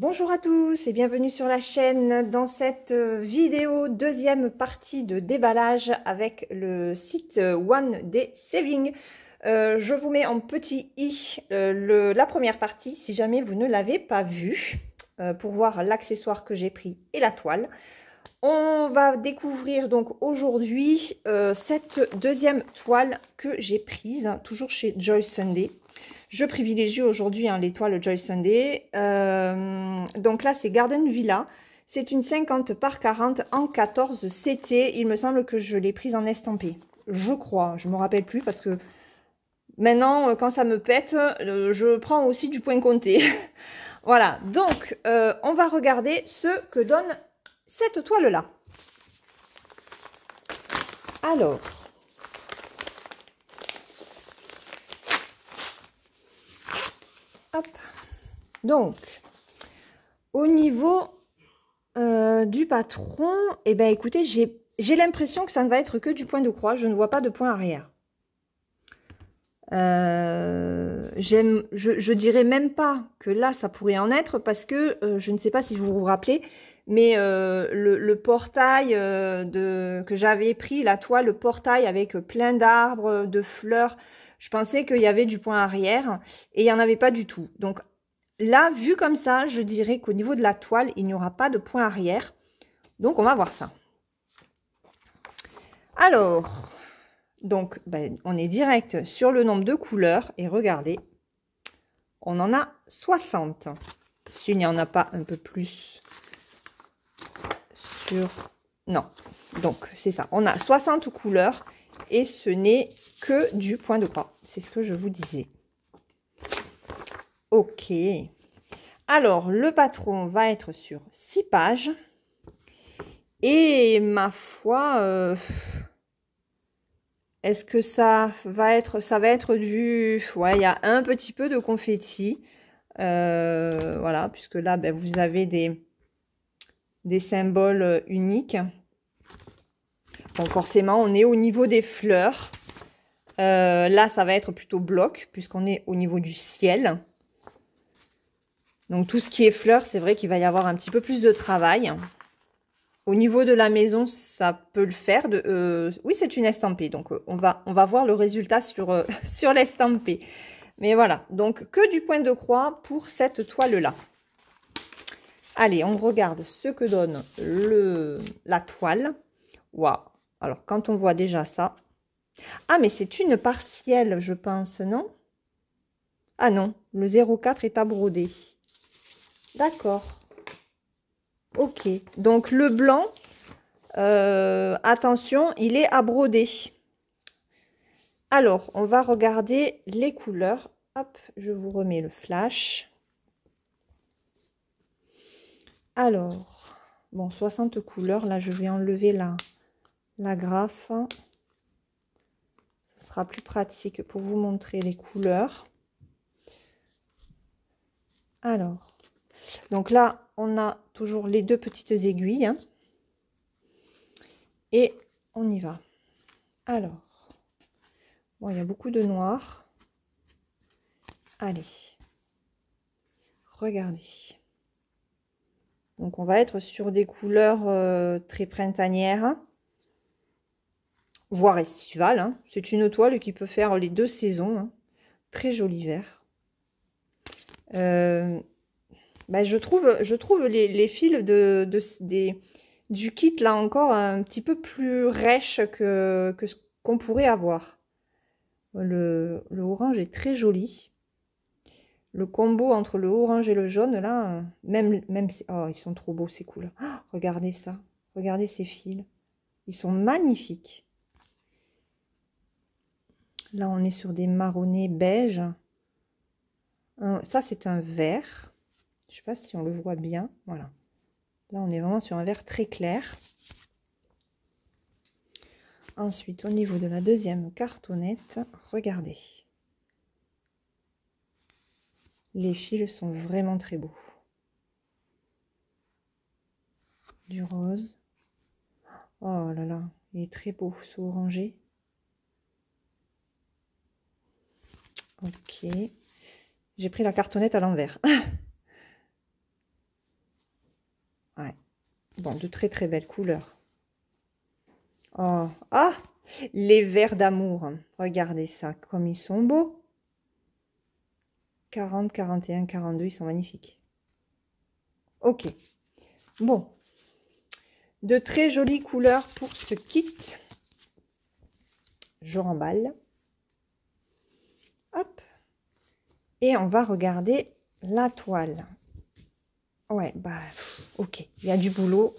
Bonjour à tous et bienvenue sur la chaîne dans cette vidéo, deuxième partie de déballage avec le site One Day Saving. Je vous mets en petit i la première partie si jamais vous ne l'avez pas vue pour voir l'accessoire que j'ai pris et la toile. On va découvrir donc aujourd'hui cette deuxième toile que j'ai prise, toujours chez Joy Sunday. Je privilégie aujourd'hui les toiles Joy Sunday. Donc là, c'est Garden Villa. C'est une 50 par 40 en 14 CT. Il me semble que je l'ai prise en estampé. Je crois, je ne me rappelle plus parce que maintenant, quand ça me pète, je prends aussi du point compté. Voilà, donc on va regarder ce que donne cette toile-là. Alors, hop. Donc, au niveau du patron, eh ben, écoutez, j'ai l'impression que ça ne va être que du point de croix. Je ne vois pas de point arrière. Je dirais même pas que là, ça pourrait en être parce que je ne sais pas si vous vous rappelez, mais le portail que j'avais pris, la toile, le portail avec plein d'arbres, de fleurs, je pensais qu'il y avait du point arrière et il n'y en avait pas du tout. Donc là, vu comme ça, je dirais qu'au niveau de la toile, il n'y aura pas de point arrière. Donc, on va voir ça. Alors, donc, on est direct sur le nombre de couleurs. Et regardez, on en a 60. S'il n'y en a pas un peu plus sur... Non, donc c'est ça. On a 60 couleurs et ce n'est que du point de croix. C'est ce que je vous disais. Ok. Alors, le patron va être sur 6 pages. Et ma foi, est-ce que ça va être du... Ouais, il y a un petit peu de confetti. Voilà, puisque là, vous avez des symboles uniques. Bon, forcément, on est au niveau des fleurs. Là, ça va être plutôt bloc, puisqu'on est au niveau du ciel. Donc, tout ce qui est fleurs, c'est vrai qu'il va y avoir un petit peu plus de travail. Au niveau de la maison, ça peut le faire. Oui, c'est une estampée. Donc, on va voir le résultat sur, sur l'estampée. Mais voilà, donc que du point de croix pour cette toile-là. Allez, on regarde ce que donne la toile. Waouh! Alors, quand on voit déjà ça... Ah, mais c'est une partielle, je pense, non? Ah non, le 04 est à broder. D'accord. Ok, donc le blanc, attention, il est à broder. Alors, on va regarder les couleurs. Hop, je vous remets le flash. Alors, bon, 60 couleurs. Là, je vais enlever la graphe. Ce sera plus pratique pour vous montrer les couleurs. Alors, donc là, on a toujours les deux petites aiguilles. Hein, et on y va. Alors, bon, il y a beaucoup de noir. Allez, regardez. Donc, on va être sur des couleurs très printanières, voire estivales. Hein. C'est une toile qui peut faire les deux saisons. Hein. Très joli vert. Je trouve les fils du kit, là encore, un petit peu plus rêche que ce qu'on pourrait avoir. Le orange est très joli. Le combo entre le orange et le jaune, là, même oh, ils sont trop beaux ces couleurs. Oh, regardez ça. Regardez ces fils. Ils sont magnifiques. Là, on est sur des marronnés beige. Ça, c'est un vert. Je ne sais pas si on le voit bien. Voilà. Là, on est vraiment sur un vert très clair. Ensuite, au niveau de la deuxième cartonnette, regardez. Les fils sont vraiment très beaux. Du rose. Oh là là, il est très beau, ce orangé. Ok. J'ai pris la cartonnette à l'envers. Bon, de très très belles couleurs. Oh, ah, les verts d'amour. Regardez ça, comme ils sont beaux. 40, 41, 42, ils sont magnifiques. Ok. Bon. De très jolies couleurs pour ce kit. Je remballe. Hop. Et on va regarder la toile. Ouais, bah, ok. Il y a du boulot.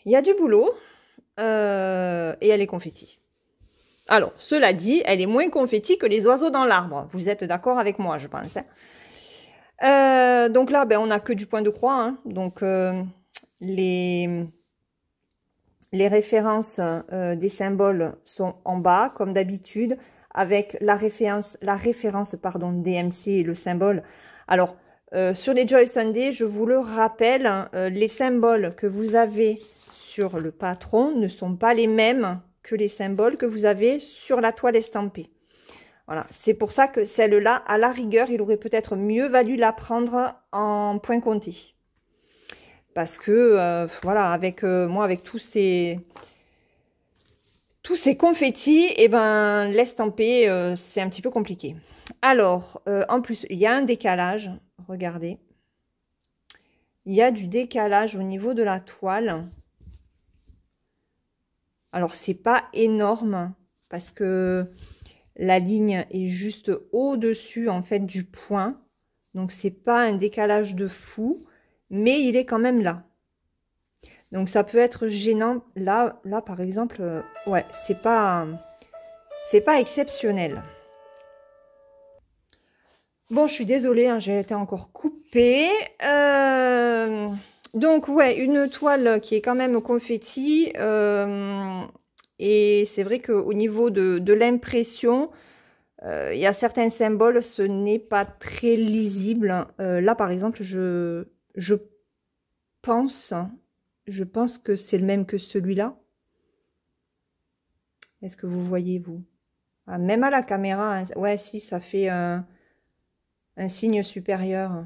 Il y a du boulot. Et elle est confetti. Alors, cela dit, elle est moins confetti que les oiseaux dans l'arbre. Vous êtes d'accord avec moi, je pense. Hein. Donc là, ben, on n'a que du point de croix. Hein. Donc, les références des symboles sont en bas, comme d'habitude, avec la référence pardon, DMC et le symbole. Alors, sur les Joy Sunday, je vous le rappelle, les symboles que vous avez sur le patron ne sont pas les mêmes que les symboles que vous avez sur la toile estampée. Voilà, c'est pour ça que celle-là, à la rigueur, il aurait peut-être mieux valu la prendre en point compté. Parce que, voilà, avec moi, avec tous ces confettis, et ben, l'estamper, c'est un petit peu compliqué. Alors, en plus, il y a un décalage, regardez. Il y a du décalage au niveau de la toile. Alors, c'est pas énorme parce que la ligne est juste au-dessus, en fait, du point. Donc, c'est pas un décalage de fou, mais il est quand même là. Donc, ça peut être gênant. Là par exemple, ouais, c'est pas exceptionnel. Bon, je suis désolée, hein, j'ai été encore coupée. Donc, ouais, une toile qui est quand même confetti. Et c'est vrai qu'au niveau de l'impression, il y a certains symboles, ce n'est pas très lisible. Là, par exemple, je pense que c'est le même que celui-là. Est-ce que vous voyez, vous? Ah, même à la caméra, hein, ouais, si, ça fait un signe supérieur.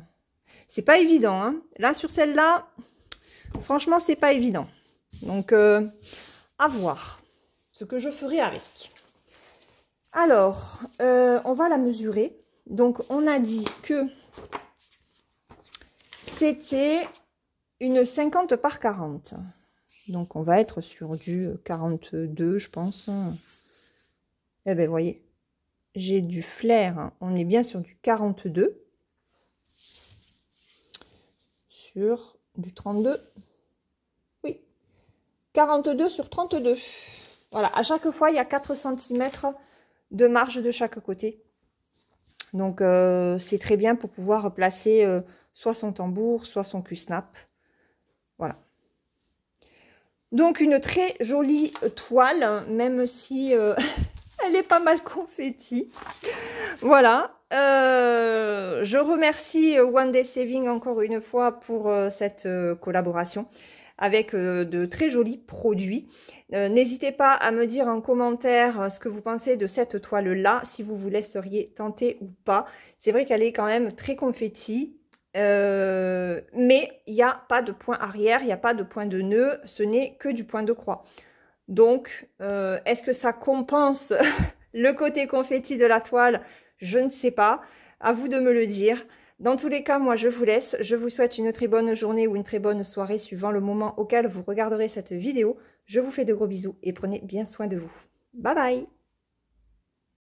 C'est pas évident, hein. Là, sur celle-là, franchement, c'est pas évident. Donc, à voir ce que je ferai avec. Alors, on va la mesurer. Donc, on a dit que c'était une 50 par 40. Donc, on va être sur du 42, je pense. Eh bien, vous voyez, j'ai du flair. On est bien sur du 42. Sur du 32. Oui, 42 sur 32. Voilà, à chaque fois, il y a 4 cm de marge de chaque côté. Donc, c'est très bien pour pouvoir placer soit son tambour, soit son cul-snap. Voilà. Donc, une très jolie toile, même si elle est pas mal confetti. Voilà. Je remercie One Day Saving encore une fois pour cette collaboration avec de très jolis produits. N'hésitez pas à me dire en commentaire ce que vous pensez de cette toile-là, si vous vous laisseriez tenter ou pas. C'est vrai qu'elle est quand même très confetti, mais il n'y a pas de point arrière, il n'y a pas de point de nœud, ce n'est que du point de croix. Donc, est-ce que ça compense le côté confetti de la toile? Je ne sais pas, à vous de me le dire. Dans tous les cas, moi je vous laisse. Je vous souhaite une très bonne journée ou une très bonne soirée suivant le moment auquel vous regarderez cette vidéo. Je vous fais de gros bisous et prenez bien soin de vous. Bye bye!